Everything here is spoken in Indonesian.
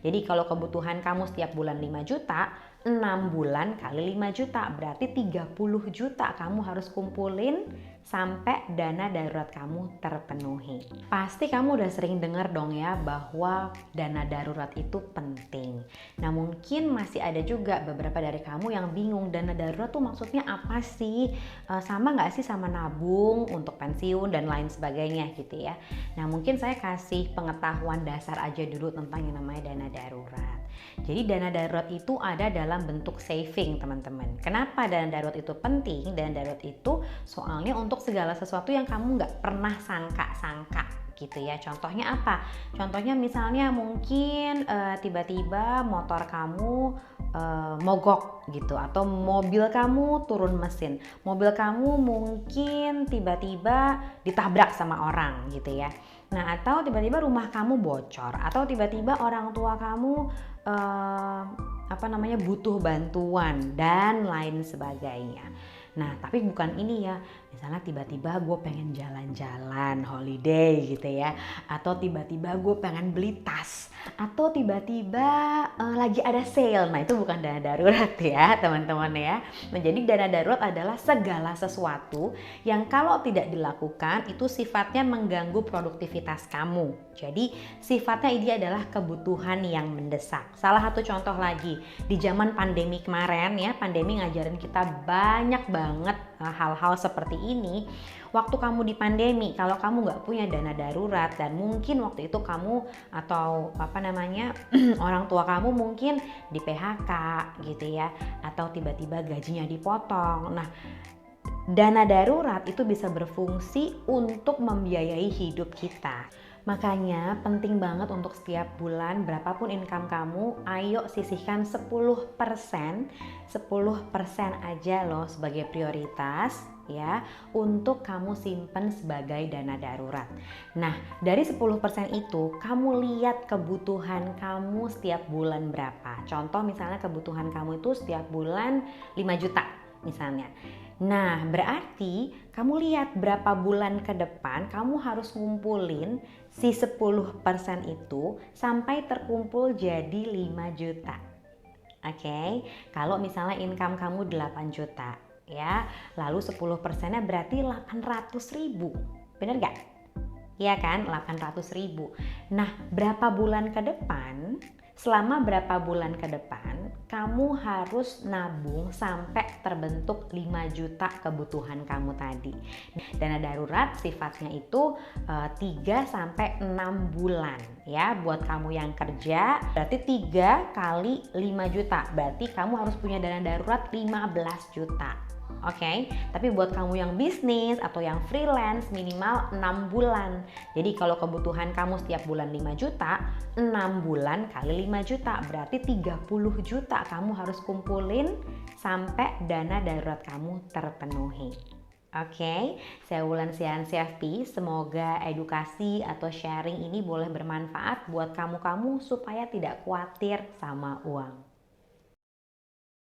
Jadi kalau kebutuhan kamu setiap bulan 5 juta, 6 bulan kali 5 juta, berarti 30 juta kamu harus kumpulin sampai dana darurat kamu terpenuhi. Pasti kamu udah sering dengar dong ya bahwa dana darurat itu penting. Nah mungkin masih ada juga beberapa dari kamu yang bingung, dana darurat tuh maksudnya apa sih? Sama nggak sih sama nabung untuk pensiun dan lain sebagainya gitu ya. Nah mungkin saya kasih pengetahuan dasar aja dulu tentang yang namanya dana darurat. Jadi dana darurat itu ada dalam bentuk saving teman-teman. Kenapa dana darurat itu penting? Dana darurat itu soalnya untuk segala sesuatu yang kamu nggak pernah sangka-sangka gitu ya. Contohnya apa? Contohnya misalnya mungkin tiba-tiba motor kamu mogok gitu, atau mobil kamu turun mesin, mobil kamu mungkin tiba-tiba ditabrak sama orang gitu ya. Nah atau tiba-tiba rumah kamu bocor, atau tiba-tiba orang tua kamu butuh bantuan dan lain sebagainya. Nah tapi bukan ini ya, misalnya tiba-tiba gue pengen jalan-jalan holiday gitu ya, atau tiba-tiba gue pengen beli tas, atau tiba-tiba lagi ada sale. Nah itu bukan dana darurat ya teman-teman ya. Menjadi dana darurat adalah segala sesuatu yang kalau tidak dilakukan itu sifatnya mengganggu produktivitas kamu. Jadi sifatnya ini adalah kebutuhan yang mendesak. Salah satu contoh lagi, di zaman pandemi kemarin ya, pandemi ngajarin kita banyak banget hal-hal seperti ini. Waktu kamu di pandemi, kalau kamu nggak punya dana darurat dan mungkin waktu itu kamu atau orang tua kamu mungkin di PHK gitu ya, atau tiba-tiba gajinya dipotong. Nah dana darurat itu bisa berfungsi untuk membiayai hidup kita. Makanya penting banget untuk setiap bulan berapapun income kamu, ayo sisihkan 10% aja loh sebagai prioritas ya, untuk kamu simpen sebagai dana darurat. Nah dari 10% itu kamu lihat kebutuhan kamu setiap bulan berapa. Contoh misalnya kebutuhan kamu itu setiap bulan 5 juta misalnya. Nah berarti kamu lihat berapa bulan ke depan kamu harus ngumpulin si 10% itu sampai terkumpul jadi 5 juta. Oke, kalau misalnya income kamu 8 juta ya, lalu 10%-nya berarti 800 ribu. Bener gak? Iya kan, 800 ribu. Nah berapa bulan ke depan, selama berapa bulan ke depan kamu harus nabung sampai terbentuk 5 juta kebutuhan kamu tadi. Dana darurat sifatnya itu 3-6 bulan ya. Buat kamu yang kerja berarti 3 kali 5 juta, berarti kamu harus punya dana darurat 15 juta. Oke, tapi buat kamu yang bisnis atau yang freelance minimal 6 bulan. Jadi kalau kebutuhan kamu setiap bulan 5 juta, 6 bulan kali 5 juta berarti 30 juta kamu harus kumpulin sampai dana darurat kamu terpenuhi. Oke, saya Wulan Sian CFP. Semoga edukasi atau sharing ini boleh bermanfaat buat kamu-kamu supaya tidak khawatir sama uang.